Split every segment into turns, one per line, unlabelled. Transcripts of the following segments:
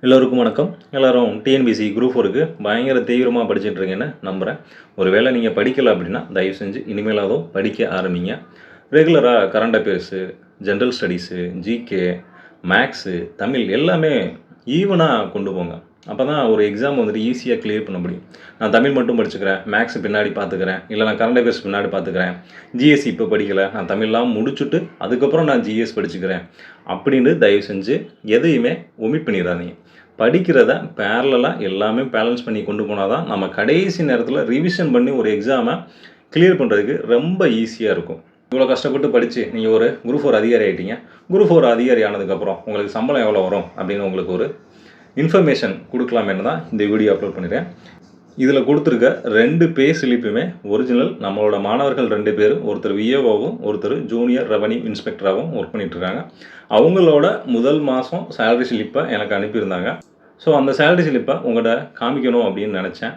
எல்லோருக்கும் வணக்கம். எல்லாரும் டிஎன்பிஎஸ்சி குரூப் 4க்கு பயங்கர தீவிரமா படிச்சுட்டு இருக்கீங்கன்னு நம்புறேன். ஒரு வேளை நீங்க படிக்கல அப்படின்னா, தயவு செஞ்சு இனிமேலாவது படிக்க ஆரம்பிங்க. ரெகுலரா current affairs, general studies, GK, maths, Tamil எல்லாமே ஈவனா கொண்டு போங்க. அப்பதான் ஒரு எக்ஸாம் வந்துட்டு ஈஸியா கிளியர் பண்ண முடியும். நான் தமிழ் மட்டும் படிச்சுக்கிறேன், மேத்ஸ் பின்னாடி பார்த்துக்கிறேன், இல்ல நான் கரண்ட் அஃபேர்ஸ் பின்னாடி பார்த்துக்கிறேன், ஜிஎஸ் இப்போ படிக்கல, நான் தமிழ்லாம் முடிச்சுட்டு அதுக்கப்புறம் நான் ஜிஎஸ் படிச்சுக்கிறேன் அப்படின்னு தயவு செஞ்சு எதையுமே ஒமிட் பண்ணிடாதீங்க. படிக்கிறத பேரலா எல்லாமே பேலன்ஸ் பண்ணி கொண்டு போனால் தான் நம்ம கடைசி நேரத்தில் ரிவிஷன் பண்ணி ஒரு எக்ஸாமை கிளியர் பண்ணுறதுக்கு ரொம்ப ஈஸியாக இருக்கும். இவ்வளோ கஷ்டப்பட்டு படித்து நீங்கள் ஒரு குரூப் 4 அதிகாரி ஆகிட்டீங்க. குரூப் 4 அதிகாரி ஆனதுக்கப்புறம் உங்களுக்கு சம்பளம் எவ்வளோ வரும் அப்படின்னு உங்களுக்கு ஒரு இன்ஃபர்மேஷன் கொடுக்கலாமேன்னு தான் இந்த வீடியோ அப்லோட் பண்ணிடுறேன். இதில் கொடுத்துருக்க 2 பே ஸ்லிப்புமே ஒரிஜினல். நம்மளோட மாணவர்கள் 2 பேர், ஒருத்தர் விஏஓவும் ஒருத்தர் ஜூனியர் ரெவன்யூ இன்ஸ்பெக்டராகவும் ஒர்க் பண்ணிகிட்ருக்காங்க. அவங்களோட முதல் மாதம் சேலரி ஸ்லிப்பை எனக்கு அனுப்பியிருந்தாங்க. ஸோ அந்த சேலரி ஸ்லிப்பை உங்கள்கிட்ட காமிக்கணும் அப்படின்னு நினச்சேன்.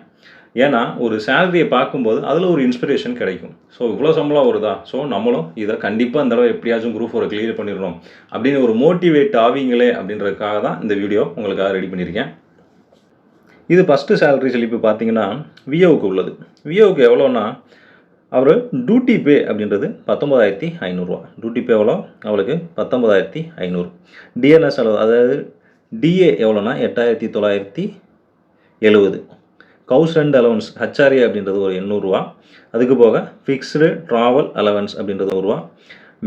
ஏன்னா ஒரு சேலரியை பார்க்கும்போது அதில் ஒரு இன்ஸ்பிரேஷன் கிடைக்கும். ஸோ இவ்வளோ சம்பளம் வருதா, ஸோ நம்மளும் இதை கண்டிப்பாக இந்த தடவை எப்படியாச்சும் குரூப் 4 கிளியர் பண்ணிடணும் அப்படின்னு ஒரு மோட்டிவேட் ஆவீங்களே அப்படின்றதுக்காக தான் இந்த வீடியோ உங்களுக்காக ரெடி பண்ணியிருக்கேன். இது ஃபஸ்ட்டு சேலரி ஸ்லிப்பு பார்த்தீங்கன்னா விஏவுக்கு உள்ளது. விஏவுக்கு எவ்வளோன்னா, அவர் டியூட்டி பே அப்படின்றது 19,500 டியூட்டி பே எவ்வளோ அவளுக்கு 19,500. டிஎன்எஸ் அளவு, அதாவது டிஏ எவ்வளோனா 8,970. கவுஸ் ரெண்ட் அலவன்ஸ் ஹச்ஆர்ஏ அப்படின்றது ஒரு 800. அதுக்கு போக ஃபிக்ஸ்டு ட்ராவல் அலவன்ஸ் அப்படின்றது ரூபா,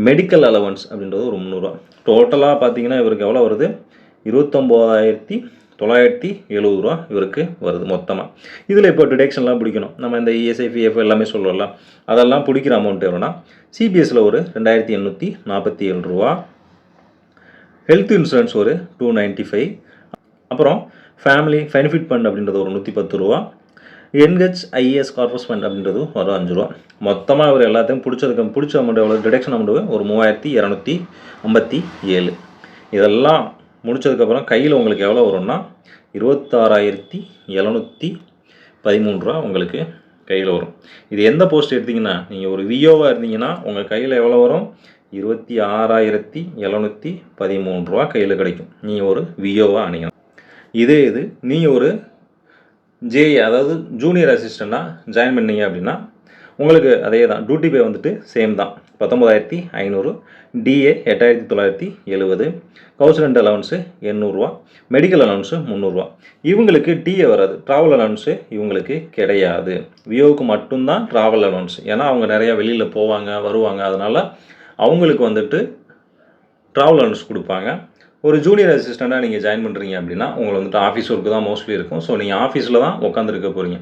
மெடிக்கல் அலவன்ஸ் அப்படின்றது ஒரு 300. டோட்டலாக பார்த்தீங்கன்னா இவருக்கு எவ்வளோ வருது, 29,970 இவருக்கு வருது மொத்தமாக. இதில் இப்போ டிடெக்ஷன்லாம் பிடிக்கணும். நம்ம இந்த இஎஸ்ஐ பிஎஃப் எல்லாமே சொல்லுவோம்ல, அதெல்லாம் பிடிக்கிற அமௌண்ட் எவ்வளோனா, சிபிஎஸ்சில் ஒரு 2,847. ஹெல்த் இன்சூரன்ஸ் ஒரு 295. அப்புறம் ஃபேமிலி பெனிஃபிட் ஃபண்ட் அப்படின்றது ஒரு 110. என்ஹெச்ஐஎஸ் கார்பஸ் ஃபண்ட் அப்படின்றது ஒரு 5. மொத்தமாக அவர் எல்லாத்தையும் பிடிச்ச அமௌண்ட் எவ்வளோ, டிடெக்ஷன் அமௌண்ட் ஒரு 3,257. இதெல்லாம் முடித்ததுக்கப்புறம் கையில் உங்களுக்கு எவ்வளோ வரும்னா 26,713 உங்களுக்கு கையில் வரும். இது எந்த போஸ்ட் எடுத்திங்கன்னா, நீங்கள் ஒரு விஓவாக இருந்தீங்கன்னா உங்கள் கையில் எவ்வளோ வரும், 26,713 கையில் கிடைக்கும். நீங்கள் ஒரு விஓவாக ஆனீங்கன்னா. இது நீங்கள் ஒரு ஜேஏ, அதாவது ஜூனியர் அசிஸ்டண்ட்டாக ஜாயின் பண்ணீங்க அப்படின்னா உங்களுக்கு அதே தான். டியூட்டி பே வந்துட்டு சேம் தான், 19,500. DA 8,970. House rent allowance 800. Medical allowance 300. இவங்களுக்கு டிஏ வராது, ட்ராவல் அலவன்ஸு இவங்களுக்கு கிடையாது. விஓவுக்கு மட்டும்தான் ட்ராவல் அலவன்ஸ். ஏன்னா அவங்க நிறையா வெளியில் போவாங்க வருவாங்க, அதனால் அவங்களுக்கு வந்துட்டு ட்ராவல் அலவன்ஸ் கொடுப்பாங்க. ஒரு ஜூனியர் அசிஸ்டண்ட்டாக நீங்கள் ஜாயின் பண்ணுறீங்க அப்படின்னா உங்களுக்கு வந்துட்டு ஆஃபீஸ் ஒர்க்கு தான் மோஸ்ட்லி இருக்கும். ஸோ நீங்கள் ஆஃபீஸில் தான் உட்காந்துருக்க போகிறீங்க.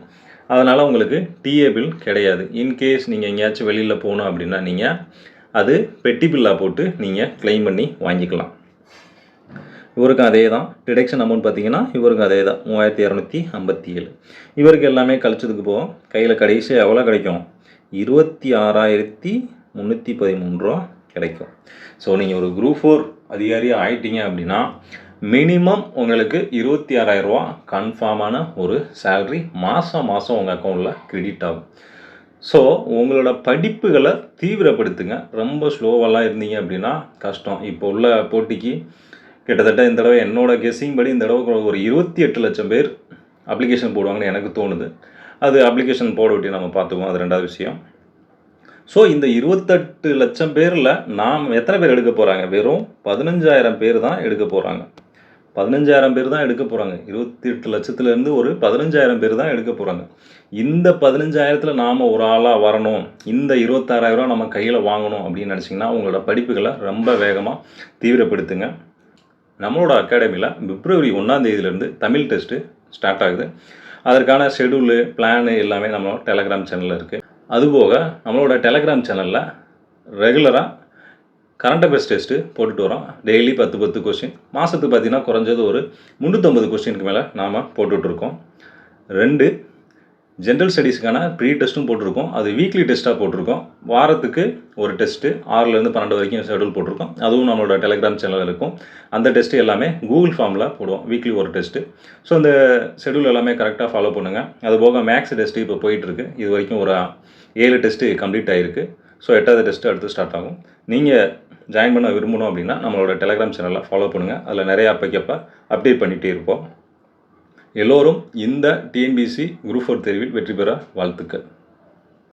அதனால் உங்களுக்கு டிஏ பில் கிடையாது. இன்கேஸ் நீங்கள் எங்கேயாச்சும் வெளியில் போகணும் அப்படின்னா நீங்கள் அது பெட்டி பில்லாக போட்டு நீங்கள் கிளைம் பண்ணி வாங்கிக்கலாம். இவருக்கும் அதே தான். டிடெக்ஷன் அமௌண்ட் பார்த்தீங்கன்னா இவருக்கும் அதே தான், 3,257. இவருக்கு எல்லாமே கழிச்சதுக்கு போகும் கையில் கடைசியாக எவ்வளோ கிடைக்கும், 26,313 கிடைக்கும். ஸோ நீங்கள் ஒரு குரூப் 4 அதிகாரியாக ஆகிட்டீங்க அப்படின்னா மினிமம் உங்களுக்கு 26,000 கன்ஃபார்மான ஒரு சேல்ரி மாதம் உங்கள் அக்கௌண்ட்டில் கிரெடிட் ஆகும். ஸோ உங்களோட படிப்புகளை தீவிரப்படுத்துங்க. ரொம்ப ஸ்லோவெல்லாம் இருந்தீங்க அப்படின்னா கஷ்டம். இப்போ உள்ள போட்டிக்கு கிட்டத்தட்ட இந்த தடவை என்னோட கெஸ்ஸிங் படி இந்த தடவை ஒரு 28 லட்சம் பேர் அப்ளிகேஷன் போடுவாங்கன்னு எனக்கு தோணுது. அது அப்ளிகேஷன் போட விட்டு நம்ம பார்த்துக்குவோம், அது 2வது விஷயம். ஸோ இந்த 28 லட்சம் பேரில் நாம் எத்தனை பேர் எடுக்க போகிறாங்க, வெறும் 15,000 பேர் தான் எடுக்க போகிறாங்க. 15,000 பேர் தான் எடுக்க போகிறாங்க. 28 லட்சத்துலேருந்து ஒரு 15,000 பேர் தான் எடுக்க போகிறாங்க. இந்த 15,000த்தில் நாம் ஒரு ஆளாக வரணும், இந்த 26,000 நம்ம கையில் வாங்கணும் அப்படின்னு நினச்சிங்கன்னா உங்களோட படிப்புகளை ரொம்ப வேகமாக தீவிரப்படுத்துங்க. நம்மளோட அகாடமியில் பிப்ரவரி 1ஆம் தேதியிலேருந்து தமிழ் டெஸ்ட்டு ஸ்டார்ட் ஆகுது. அதற்கான ஷெடியூலு பிளானு எல்லாமே நம்ம டெலகிராம் சேனலில் இருக்குது. அதுபோக நம்மளோட டெலகிராம் சேனலில் ரெகுலராக கரண்ட் அஃபேர்ஸ் டெஸ்ட்டு போட்டுட்டு வரோம். Daily 10 question. மாதத்துக்கு பார்த்திங்கன்னா குறைஞ்சது ஒரு 350 கொஸ்டினுக்கு மேலே நாம் போட்டுட்ருக்கோம். 2 ஜென்ரல் ஸ்டடீஸுக்கான ப்ரீ டெஸ்ட்டும் போட்டிருக்கோம். அது வீக்லி டெஸ்ட்டாக போட்டிருக்கோம். வாரத்துக்கு ஒரு டெஸ்ட்டு 6லேருந்து 12 வரைக்கும் ஷெடியூல் போட்டிருக்கோம். அதுவும் நம்மளோட டெலகிராம் சேனலில் இருக்கும். அந்த டெஸ்ட்டு எல்லாமே கூகுள் ஃபார்மில் போடுவோம், வீக்லி ஒரு டெஸ்ட்டு. ஸோ இந்த ஷெடியூல் எல்லாமே கரெக்டாக ஃபாலோ பண்ணுங்கள். அதுபோக மேக்ஸ் டெஸ்ட்டு இப்போ போயிட்டுருக்கு. இது வரைக்கும் ஒரு 7 டெஸ்ட்டு கம்ப்ளீட் ஆகிருக்கு. ஸோ 8வது டெஸ்ட்டு அடுத்து ஸ்டார்ட் ஆகும். நீங்கள் ஜாயின் பண்ண விரும்பணும் அப்படின்னா நம்மளோட டெலகிராம் சேனலை ஃபாலோ பண்ணுங்கள். அதில் நிறைய அப்பக்கப்போ அப்டேட் பண்ணிகிட்டே இருப்போம். எல்லோரும் இந்த டிஎன்பிஎஸ்சி குரூப் 4 தேர்வில் வெற்றி பெற வாழ்த்துக்கள்.